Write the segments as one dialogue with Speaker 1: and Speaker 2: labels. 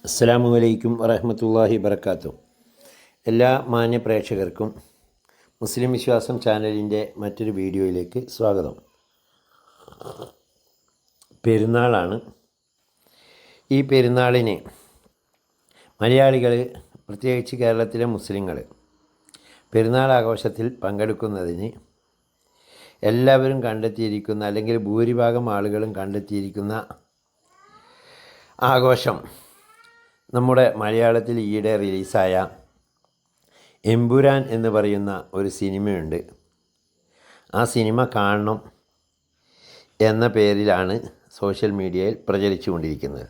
Speaker 1: അസ്സലാമു അലൈക്കും വറഹ്മത്തുള്ളാഹി വബറകാതുഹു. എല്ലാ മാന്യ പ്രേക്ഷകർക്കും മുസ്ലിം വിശ്വാസം ചാനലിൻ്റെ മറ്റൊരു വീഡിയോയിലേക്ക് സ്വാഗതം. പെരുന്നാളാണ്. ഈ പെരുന്നാളിന് മലയാളികൾ, പ്രത്യേകിച്ച് കേരളത്തിലെ മുസ്ലിങ്ങൾ, പെരുന്നാൾ ആഘോഷത്തിൽ പങ്കെടുക്കുന്നതിന് എല്ലാവരും കണ്ടെത്തിയിരിക്കുന്ന, അല്ലെങ്കിൽ ഭൂരിഭാഗം ആളുകളും കണ്ടെത്തിയിരിക്കുന്ന ആഘോഷം നമ്മുടെ മലയാളത്തിൽ ഈയിടെ റിലീസായ എമ്പുരാൻ എന്ന് പറയുന്ന ഒരു സിനിമയുണ്ട്. ആ സിനിമ കാണണം എന്ന പേരിലാണ് സോഷ്യൽ മീഡിയയിൽ പ്രചരിച്ചു കൊണ്ടിരിക്കുന്നത്.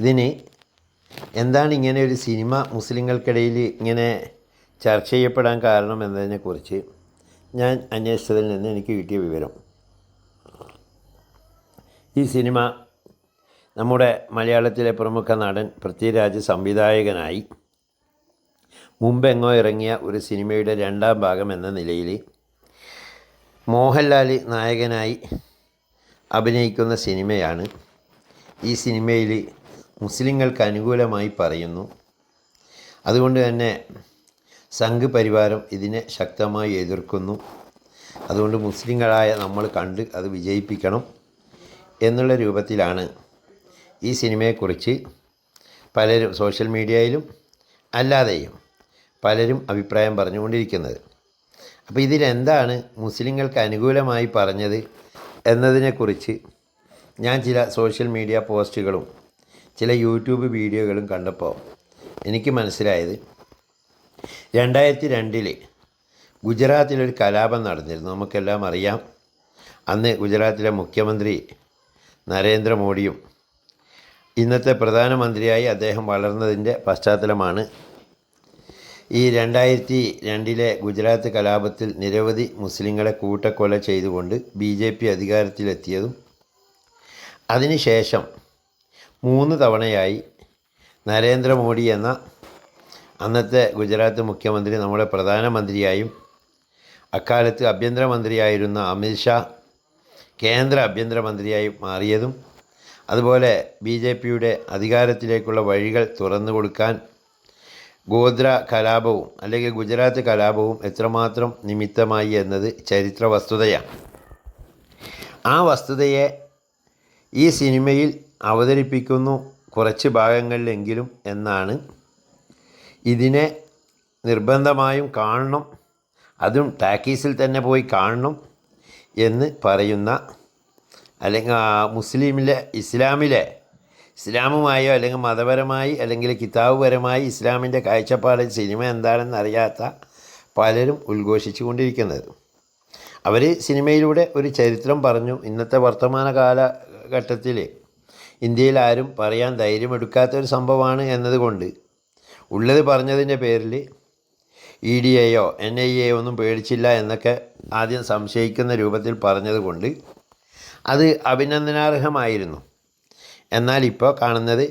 Speaker 1: ഇതിന് എന്താണ് ഇങ്ങനെ ഒരു സിനിമ മുസ്ലിങ്ങൾക്കിടയിൽ ഇങ്ങനെ ചർച്ച ചെയ്യപ്പെടാൻ കാരണം എന്നതിനെക്കുറിച്ച് ഞാൻ അന്വേഷിച്ചതിൽ നിന്ന് എനിക്ക് കിട്ടിയ വിവരം, ഈ സിനിമ നമ്മുടെ മലയാളത്തിലെ പ്രമുഖ നടൻ പൃഥ്വിരാജ് സംവിധായകനായി മുമ്പെങ്ങോ ഇറങ്ങിയ ഒരു സിനിമയുടെ രണ്ടാം ഭാഗം എന്ന നിലയിൽ മോഹൻലാൽ നായകനായി അഭിനയിക്കുന്ന സിനിമയാണ്. ഈ സിനിമയിൽ മുസ്ലിങ്ങൾക്ക് അനുകൂലമായി പറയുന്നു. അതുകൊണ്ട് തന്നെ സംഘ് പരിവാരം ഇതിനെ ശക്തമായി എതിർക്കുന്നു. അതുകൊണ്ട് മുസ്ലിങ്ങളായ നമ്മൾ കണ്ട് അത് വിജയിപ്പിക്കണം എന്നുള്ള രൂപത്തിലാണ് ഈ സിനിമയെക്കുറിച്ച് പലരും സോഷ്യൽ മീഡിയയിലും അല്ലാതെയും പലരും അഭിപ്രായം പറഞ്ഞുകൊണ്ടിരിക്കുന്നത്. അപ്പോൾ ഇതിലെന്താണ് മുസ്ലിങ്ങൾക്ക് അനുകൂലമായി പറഞ്ഞത് എന്നതിനെക്കുറിച്ച് ഞാൻ ചില സോഷ്യൽ മീഡിയ പോസ്റ്റുകളും ചില യൂട്യൂബ് വീഡിയോകളും കണ്ടപ്പോൾ എനിക്ക് മനസ്സിലായത്, 2002 ഗുജറാത്തിലൊരു കലാപം നടന്നിരുന്നു. നമുക്കെല്ലാം അറിയാം. അന്ന് ഗുജറാത്തിലെ മുഖ്യമന്ത്രി നരേന്ദ്രമോദിയും ഇന്നത്തെ പ്രധാനമന്ത്രിയായി അദ്ദേഹം വളർന്നതിൻ്റെ പശ്ചാത്തലമാണ് ഈ 2002 ഗുജറാത്ത് കലാപത്തിൽ നിരവധി മുസ്ലിങ്ങളെ കൂട്ടക്കൊല ചെയ്തുകൊണ്ട് BJP അധികാരത്തിലെത്തിയതും അതിനുശേഷം 3 തവണയായി നരേന്ദ്രമോദി എന്ന അന്നത്തെ ഗുജറാത്ത് മുഖ്യമന്ത്രി നമ്മുടെ പ്രധാനമന്ത്രിയായും അക്കാലത്ത് ആഭ്യന്തരമന്ത്രിയായിരുന്ന അമിത്ഷാ കേന്ദ്ര ആഭ്യന്തരമന്ത്രിയായി മാറിയതും, അതുപോലെ BJPയുടെ അധികാരത്തിലേക്കുള്ള വഴികൾ തുറന്നു കൊടുക്കാൻ ഗോദ്ര കലാപവും അല്ലെങ്കിൽ ഗുജറാത്ത് കലാപവും എത്രമാത്രം നിമിത്തമായി എന്നത് ചരിത്ര വസ്തുതയാണ്. ആ വസ്തുതയെ ഈ സിനിമയിൽ അവതരിപ്പിക്കുന്നു, കുറച്ച് ഭാഗങ്ങളിലെങ്കിലും എന്നാണ്. ഇതിനെ നിർബന്ധമായും കാണണം, അതും ടാക്കീസിൽ തന്നെ പോയി കാണണം എന്ന് പറയുന്ന, അല്ലെങ്കിൽ ഇസ്ലാമുമായോ അല്ലെങ്കിൽ മതപരമായി അല്ലെങ്കിൽ കിതാബുപരമായി ഇസ്ലാമിൻ്റെ കാഴ്ചപ്പാടിൽ സിനിമ എന്താണെന്ന് അറിയാത്ത പലരും ഉദ്ഘോഷിച്ചു കൊണ്ടിരിക്കുന്നത്. അവർ സിനിമയിലൂടെ ഒരു ചരിത്രം പറഞ്ഞു. ഇന്നത്തെ വർത്തമാന കാലഘട്ടത്തിൽ ഇന്ത്യയിൽ ആരും പറയാൻ ധൈര്യമെടുക്കാത്തൊരു സംഭവമാണ് എന്നതുകൊണ്ട് ഉള്ളത് പറഞ്ഞതിൻ്റെ പേരിൽ EDAയോ NIA ഒന്നും പേടിച്ചില്ല എന്നൊക്കെ ആദ്യം സംശയിക്കുന്ന രൂപത്തിൽ പറഞ്ഞതുകൊണ്ട് അത് അഭിനന്ദനാർഹമായിരുന്നു. എന്നാൽ ഇപ്പോൾ കാണുന്നത്,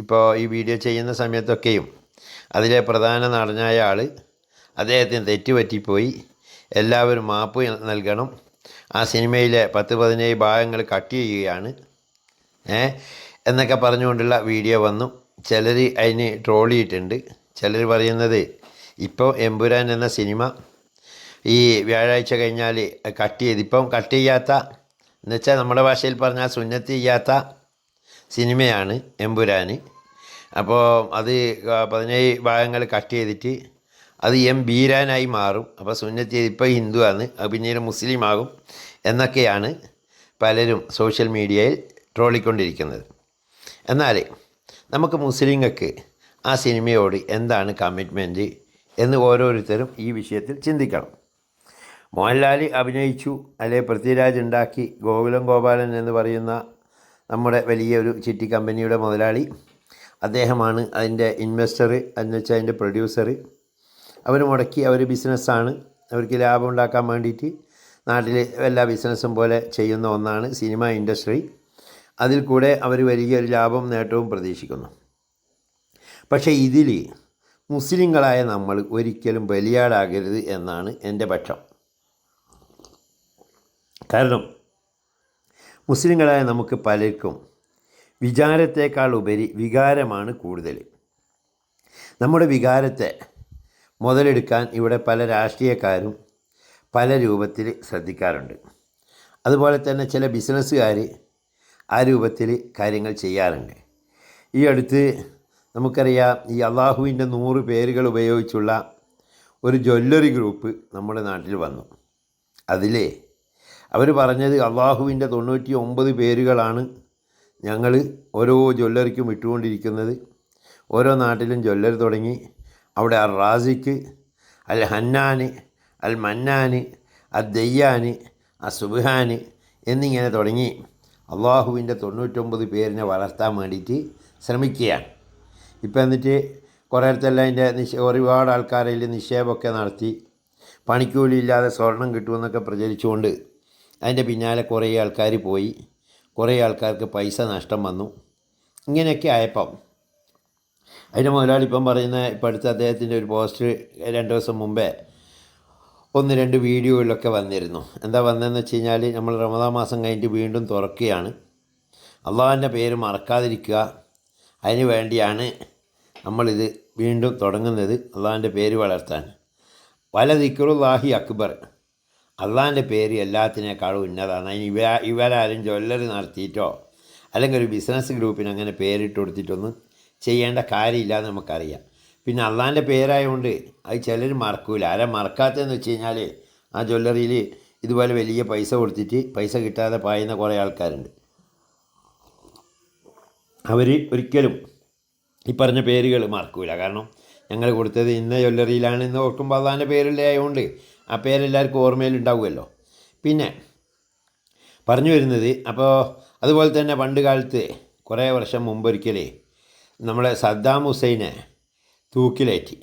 Speaker 1: ഇപ്പോൾ ഈ വീഡിയോ ചെയ്യുന്ന സമയത്തൊക്കെയും അതിലെ പ്രധാന നടനായ ആൾ അദ്ദേഹത്തിന് തെറ്റുപറ്റിപ്പോയി, എല്ലാവരും മാപ്പ് നൽകണം, ആ സിനിമയിലെ 10-17 ഭാഗങ്ങൾ കട്ട് ചെയ്യുകയാണ് എന്നൊക്കെ പറഞ്ഞുകൊണ്ടുള്ള വീഡിയോ വന്നു. ചിലർ അതിന് ട്രോളിയിട്ടുണ്ട്. ചിലർ പറയുന്നത്, ഇപ്പോൾ എമ്പുരാൻ എന്ന സിനിമ ഈ വ്യാഴാഴ്ച കഴിഞ്ഞാൽ ഇപ്പം കട്ട് ചെയ്യാത്ത, എന്നുവെച്ചാൽ നമ്മുടെ ഭാഷയിൽ പറഞ്ഞാൽ സുന്നത്ത് ചെയ്യാത്ത സിനിമയാണ് എമ്പുരാൻ. അപ്പോൾ അത് 17 ഭാഗങ്ങൾ കട്ട് ചെയ്തിട്ട് അത് ബീരാനായി മാറും. അപ്പോൾ സുന്നത്ത് ചെയ്ത് ഇപ്പോൾ ഹിന്ദുവാണ്, അത് പിന്നീട് മുസ്ലിം ആകും എന്നൊക്കെയാണ് പലരും സോഷ്യൽ മീഡിയയിൽ ട്രോളിക്കൊണ്ടിരിക്കുന്നത്. എന്നാൽ നമുക്ക് മുസ്ലിങ്ങൾക്ക് ആ സിനിമയോട് എന്താണ് കമ്മിറ്റ്മെൻറ്റ് എന്ന് ഓരോരുത്തരും ഈ വിഷയത്തിൽ ചിന്തിക്കണം. മോഹൻലാൽ അഭിനയിച്ചു, അല്ലെങ്കിൽ പൃഥ്വിരാജ് ഉണ്ടാക്കി, ഗോകുലം ഗോപാലൻ എന്ന് പറയുന്ന നമ്മുടെ വലിയൊരു ചിട്ടി കമ്പനിയുടെ മുതലാളി, അദ്ദേഹമാണ് അതിൻ്റെ ഇൻവെസ്റ്റർ, എന്ന് വെച്ചാൽ അതിൻ്റെ പ്രൊഡ്യൂസർ. അവർ മുടക്കി, അവർ ബിസിനസ്സാണ്, അവർക്ക് ലാഭം ഉണ്ടാക്കാൻ വേണ്ടിയിട്ട് നാട്ടിൽ എല്ലാ ബിസിനസ്സും പോലെ ചെയ്യുന്ന ഒന്നാണ് സിനിമ ഇൻഡസ്ട്രി. അതിൽ കൂടെ അവർ വലിയൊരു ലാഭം നേട്ടവും പ്രതീക്ഷിക്കുന്നു. പക്ഷേ ഇതിൽ മുസ്ലിങ്ങളായ നമ്മൾ ഒരിക്കലും ബലിയാടാകരുത് എന്നാണ് എൻ്റെ പക്ഷം. കാരണം മുസ്ലിങ്ങളായ നമുക്ക് പലർക്കും വിചാരത്തേക്കാൾ ഉപരി വികാരമാണ് കൂടുതൽ. നമ്മുടെ വികാരത്തെ മുതലെടുക്കാൻ ഇവിടെ പല രാഷ്ട്രീയക്കാരും പല രൂപത്തിൽ ശ്രദ്ധിക്കാറുണ്ട്. അതുപോലെ തന്നെ ചില ബിസിനസ്സുകാർ ആ രൂപത്തിൽ കാര്യങ്ങൾ ചെയ്യാറുണ്ട്. ഈ അടുത്ത് നമുക്കറിയാം, ഈ അള്ളാഹുവിൻ്റെ 100 പേരുകൾ ഉപയോഗിച്ചുള്ള ഒരു ജ്വല്ലറി ഗ്രൂപ്പ് നമ്മുടെ നാട്ടിൽ വന്നു. അതിൽ അവർ പറഞ്ഞത് അള്ളാഹുവിൻ്റെ 99 പേരുകളാണ് ഞങ്ങൾ ഓരോ ജ്വല്ലറിക്കും ഇട്ടുകൊണ്ടിരിക്കുന്നത്. ഓരോ നാട്ടിലും ജ്വല്ലറി തുടങ്ങി അവിടെ അൽ റാസിക്ക്, അൽ ഹന്നാൻ, അൽ മന്നാൻ, അൽ ദയ്യാൻ, അൽ സുബ്ഹാൻ എന്നിങ്ങനെ തുടങ്ങി അള്ളാഹുവിൻ്റെ 99 പേരിനെ വളർത്താൻ വേണ്ടിയിട്ട് ശ്രമിക്കുകയാണ്. ഇപ്പം എന്നിട്ട് കുറേ അടുത്തെല്ലാം അതിൻ്റെ ഒരുപാട് ആൾക്കാരിൽ നിക്ഷേപമൊക്കെ നടത്തി പണിക്കൂലി ഇല്ലാതെ സ്വർണം കിട്ടുമെന്നൊക്കെ പ്രചരിച്ചുകൊണ്ട് അതിൻ്റെ പിന്നാലെ കുറേ ആൾക്കാർ പോയി. കുറേ ആൾക്കാർക്ക് പൈസ നഷ്ടം വന്നു. ഇങ്ങനെയൊക്കെ ആയപ്പം അതിൻ്റെ മുതലാളി ഇപ്പം പറയുന്ന ഇപ്പം അടുത്ത് അദ്ദേഹത്തിൻ്റെ ഒരു പോസ്റ്റ് 2 ദിവസം മുമ്പേ 1-2 വീഡിയോയിലൊക്കെ വന്നിരുന്നു. എന്താ വന്നതെന്ന് വെച്ച് കഴിഞ്ഞാൽ, നമ്മൾ റമദാൻ മാസം കഴിഞ്ഞിട്ട് വീണ്ടും തുറക്കുകയാണ്, അള്ളാഹുവിൻ്റെ പേര് മറക്കാതിരിക്കുക, അതിന് വേണ്ടിയാണ് നമ്മളിത് വീണ്ടും തുടങ്ങുന്നത്, അള്ളാഹുവിൻ്റെ പേര് വളർത്താൻ. വല ദിക്റുല്ലാഹി അക്ബർ, അള്ളാഹിൻ്റെ പേര് എല്ലാത്തിനേക്കാളും ഉന്നതാണ്. അതിന് ഇവരാരും ജ്വല്ലറി നടത്തിയിട്ടോ അല്ലെങ്കിൽ ഒരു ബിസിനസ് ഗ്രൂപ്പിന് അങ്ങനെ പേരിട്ട് കൊടുത്തിട്ടൊന്നും ചെയ്യേണ്ട കാര്യമില്ലാന്ന് നമുക്കറിയാം. പിന്നെ അള്ളാഹിൻ്റെ പേരായതുകൊണ്ട് അത് ചിലർ മറക്കൂല. ആരാ മറക്കാത്തതെന്ന് വെച്ച് കഴിഞ്ഞാൽ, ആ ജ്വല്ലറിയിൽ ഇതുപോലെ വലിയ പൈസ കൊടുത്തിട്ട് പൈസ കിട്ടാതെ പായുന്ന കുറേ ആൾക്കാരുണ്ട്. അവർ ഒരിക്കലും ഈ പറഞ്ഞ പേരുകൾ മറക്കൂല. കാരണം ഞങ്ങൾ കൊടുത്തത് ഇന്ന ജ്വല്ലറിയിലാണ് എന്ന് ഓർക്കുമ്പോൾ അള്ളാഹിൻ്റെ പേരിലായതുകൊണ്ട് ആ പേരെല്ലാവർക്കും ഓർമ്മയിലുണ്ടാവുമല്ലോ. പിന്നെ പറഞ്ഞു വരുന്നത്, അപ്പോൾ അതുപോലെ തന്നെ പണ്ട് കാലത്ത് കുറേ വർഷം മുമ്പൊരിക്കലേ നമ്മളെ സദ്ദാം ഹുസൈനെ തൂക്കിലേറ്റി.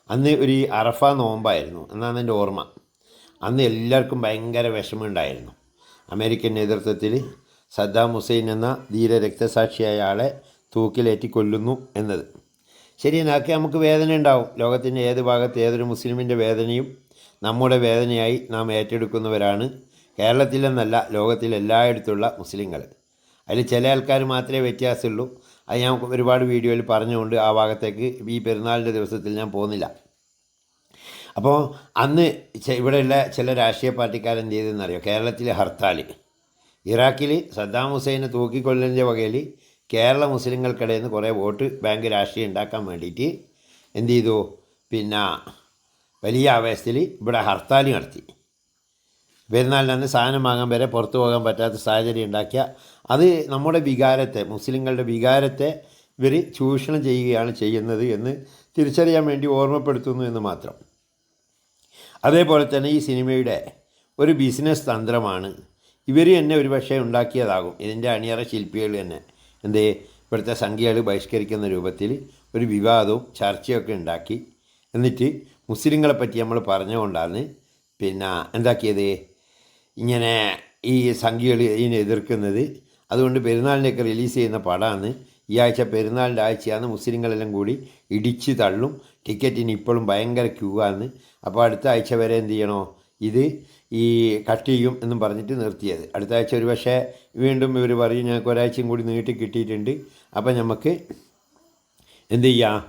Speaker 1: അന്ന് ഒരു അറഫ നോമ്പായിരുന്നു എന്നാണ് എൻ്റെ ഓർമ്മ. അന്ന് എല്ലാവർക്കും ഭയങ്കര വിഷമമുണ്ടായിരുന്നു. അമേരിക്കൻ നേതൃത്വത്തിൽ സദ്ദാം ഹുസൈൻ എന്ന ധീര രക്തസാക്ഷിയായ ആളെ തൂക്കിലേറ്റി കൊല്ലുന്നു എന്നത്. ശരി, എന്നൊക്കെ നമുക്ക് വേദന ഉണ്ടാവും. ലോകത്തിൻ്റെ ഏത് ഭാഗത്ത് ഏതൊരു മുസ്ലിമിൻ്റെ വേദനയും നമ്മുടെ വേദനയായി നാം ഏറ്റെടുക്കുന്നവരാണ് കേരളത്തിലെന്നല്ല ലോകത്തിലെല്ലായിടത്തുള്ള മുസ്ലിങ്ങൾ. അതിൽ ചില ആൾക്കാർ മാത്രമേ വ്യത്യാസമുള്ളൂ. അത് ഞാൻ ഒരുപാട് വീഡിയോയിൽ പറഞ്ഞുകൊണ്ട് ആ ഭാഗത്തേക്ക് ഈ പെരുന്നാളിൻ്റെ ദിവസത്തിൽ ഞാൻ പോകുന്നില്ല. അപ്പോൾ അന്ന് ഇവിടെയുള്ള ചില രാഷ്ട്രീയ പാർട്ടിക്കാരെന്ത് ചെയ്തതെന്നറിയോ? കേരളത്തിലെ ഹർത്താൽ, ഇറാഖിൽ സദ്ദാം ഹുസൈനെ തൂക്കിക്കൊല്ലുന്നതിൻ്റെ വകയിൽ കേരള മുസ്ലിങ്ങൾക്കിടയിൽ നിന്ന് കുറേ വോട്ട് ബാങ്ക് രാഷ്ട്രീയം ഉണ്ടാക്കാൻ വേണ്ടിയിട്ട് എന്ത് ചെയ്തു? പിന്നെ വലിയ ആവേശത്തിൽ ഇവിടെ ഹർത്താൽ നടത്തി. പെരുന്നാളിന് സാധനം വാങ്ങാൻ വരെ പുറത്തു പോകാൻ പറ്റാത്ത സാഹചര്യം ഉണ്ടാക്കിയ, അത് നമ്മുടെ വികാരത്തെ, മുസ്ലിങ്ങളുടെ വികാരത്തെ ഇവർ ചൂഷണം ചെയ്യുകയാണ് ചെയ്യുന്നത് എന്ന് തിരിച്ചറിയാൻ വേണ്ടി ഓർമ്മപ്പെടുത്തുന്നു എന്ന് മാത്രം. അതേപോലെ തന്നെ ഈ സിനിമയുടെ ഒരു ബിസിനസ് തന്ത്രമാണ്. ഇവർ തന്നെ ഒരു പക്ഷേ ഉണ്ടാക്കിയതാകും, ഇതിൻ്റെ അണിയറ ശില്പികൾ തന്നെ. എന്തേ, ഇവിടുത്തെ സംഖ്യകൾ ബഹിഷ്കരിക്കുന്ന രൂപത്തിൽ ഒരു വിവാദവും ചർച്ചയൊക്കെ ഉണ്ടാക്കി, എന്നിട്ട് മുസ്ലിങ്ങളെ പറ്റി നമ്മൾ പറഞ്ഞുകൊണ്ടാണ് പിന്നെ എന്താക്കിയത്, ഇങ്ങനെ ഈ സംഖ്യകൾ ഇതിനെ എതിർക്കുന്നത്. അതുകൊണ്ട് പെരുന്നാളിൻ്റെയൊക്കെ റിലീസ് ചെയ്യുന്ന പടമാണ്. ഈ ആഴ്ച പെരുന്നാളിൻ്റെ ആഴ്ചയാണ്. മുസ്ലിങ്ങളെല്ലാം കൂടി ഇടിച്ച് തള്ളും. ടിക്കറ്റിന് ഇപ്പോഴും ഭയങ്കര ക്യൂ ആണ്. അപ്പോൾ അടുത്ത ആഴ്ച വരെ എന്ത് ചെയ്യണോ, ഇത് ഈ കട്ട് ചെയ്യും എന്നും പറഞ്ഞിട്ട് നിർത്തിയത്. അടുത്ത ആഴ്ച ഒരു പക്ഷേ വീണ്ടും ഇവർ പറയും ഞങ്ങൾക്ക് ഒരാഴ്ചയും കൂടി നീട്ടി കിട്ടിയിട്ടുണ്ട്, അപ്പം നമുക്ക് എന്ത് ചെയ്യാം,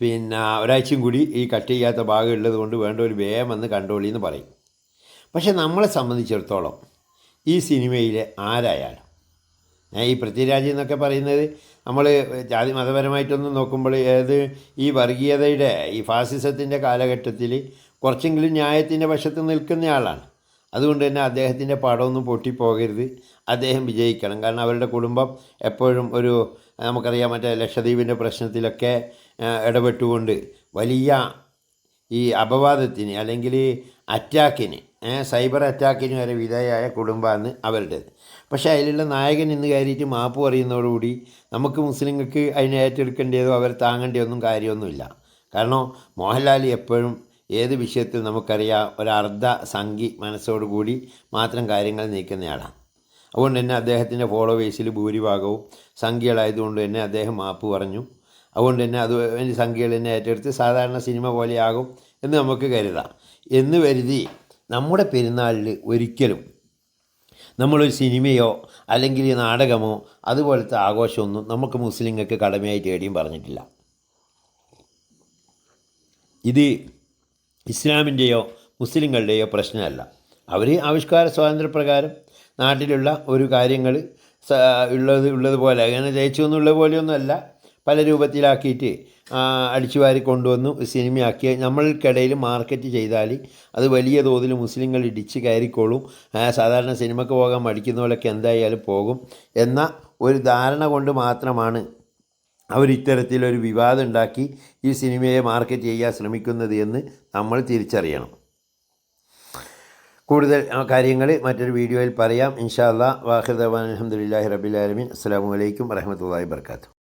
Speaker 1: പിന്നെ ഒരാഴ്ചയും കൂടി ഈ കട്ട് ചെയ്യാത്ത ഭാഗം ഉള്ളത് കൊണ്ട് വേണ്ട ഒരു വേഗം വന്ന് കണ്ടോളി എന്ന് പറയും. പക്ഷെ നമ്മളെ സംബന്ധിച്ചിടത്തോളം ഈ സിനിമയിലെ ആരായാലും, ഈ പൃഥ്വിരാജ് എന്നൊക്കെ പറയുന്നത് നമ്മൾ ജാതി മതപരമായിട്ടൊന്നും നോക്കുമ്പോൾ ഈ വർഗീയതയുടെ ഈ ഫാസിസത്തിൻ്റെ കാലഘട്ടത്തിൽ കുറച്ചെങ്കിലും ന്യായത്തിൻ്റെ വശത്ത് നിൽക്കുന്നയാളാണ്. അതുകൊണ്ട് തന്നെ അദ്ദേഹത്തിൻ്റെ പടമൊന്നും പൊട്ടിപ്പോകരുത്, അദ്ദേഹം വിജയിക്കണം. കാരണം അവരുടെ കുടുംബം എപ്പോഴും ഒരു, നമുക്കറിയാം, മറ്റേ ലക്ഷദ്വീപിൻ്റെ പ്രശ്നത്തിലൊക്കെ ഇടപെട്ടുകൊണ്ട് വലിയ ഈ അപവാദത്തിന് അല്ലെങ്കിൽ അറ്റാക്കിന്, സൈബർ അറ്റാക്കിന് വരെ വിധേയമായ കുടുംബമാണ് അവരുടേത്. പക്ഷേ അതിലുള്ള നായകൻ ഇന്ന് കയറിയിട്ട് മാപ്പ് പറയുന്നതോടുകൂടി നമുക്ക് മുസ്ലിങ്ങൾക്ക് അതിനെ ഏറ്റെടുക്കേണ്ടതോ അവർ താങ്ങേണ്ടതൊന്നും കാര്യമൊന്നുമില്ല. കാരണം മോഹൻലാൽ എപ്പോഴും ഏത് വിഷയത്തിൽ നമുക്കറിയാം ഒരു അർദ്ധ സംഘി മനസ്സോടുകൂടി മാത്രം കാര്യങ്ങൾ നീക്കുന്നയാളാണ്. അതുകൊണ്ട് തന്നെ അദ്ദേഹത്തിൻ്റെ ഫോളോവേഴ്സിൽ ഭൂരിഭാഗവും സംഖ്യകളായതുകൊണ്ട് തന്നെ അദ്ദേഹം മാപ്പ് പറഞ്ഞു. അതുകൊണ്ട് തന്നെ അത് സംഖ്യകൾ തന്നെ ഏറ്റെടുത്ത് സാധാരണ സിനിമ പോലെയാകും എന്ന് നമുക്ക് കരുതാം. എന്ന് കരുതി നമ്മുടെ പെരുന്നാളിൽ ഒരിക്കലും നമ്മളൊരു സിനിമയോ അല്ലെങ്കിൽ നാടകമോ അതുപോലത്തെ ആഘോഷമൊന്നും നമുക്ക് മുസ്ലിങ്ങൾക്ക് കടമയായിട്ട് എവിടെയും പറഞ്ഞിട്ടില്ല. ഇത് ഇസ്ലാമിൻ്റെയോ മുസ്ലിങ്ങളുടെയോ പ്രശ്നമല്ല. അവർ ആവിഷ്കാര സ്വാതന്ത്ര്യപ്രകാരം നാട്ടിലുള്ള ഒരു കാര്യങ്ങൾ ഉള്ളതുപോലെ അങ്ങനെ ജയിച്ചു എന്നുള്ള പോലെയൊന്നുമല്ല, പല രൂപത്തിലാക്കിയിട്ട് അടിച്ചുവാരി കൊണ്ടുവന്നു സിനിമയാക്കിയ നമ്മൾക്കിടയിൽ മാർക്കറ്റ് ചെയ്താൽ അത് വലിയ തോതിൽ മുസ്ലിങ്ങൾ ഇടിച്ച് കയറിക്കോളും. സാധാരണ സിനിമയ്ക്ക് പോകാൻ മടിക്കുന്നവരൊക്കെ എന്തായാലും പോകും എന്ന ഒരു ധാരണ കൊണ്ട് മാത്രമാണ് അവരിത്തരത്തിലൊരു വിവാദം ഉണ്ടാക്കി ഈ സിനിമയെ മാർക്കറ്റ് ചെയ്യാൻ ശ്രമിക്കുന്നത് എന്ന് നമ്മൾ തിരിച്ചറിയണം. കൂടുതൽ കാര്യങ്ങൾ മറ്റൊരു വീഡിയോയിൽ പറയാം ഇൻഷാ അല്ലാഹ്. വാഖിർ ദഅ്വാനാ അൽഹംദുലില്ലാഹി റബ്ബിൽ ആലമീൻ. അസ്സലാമു അലൈക്കും വറഹ്മത്തുള്ളാഹി വബറകാതുഹു.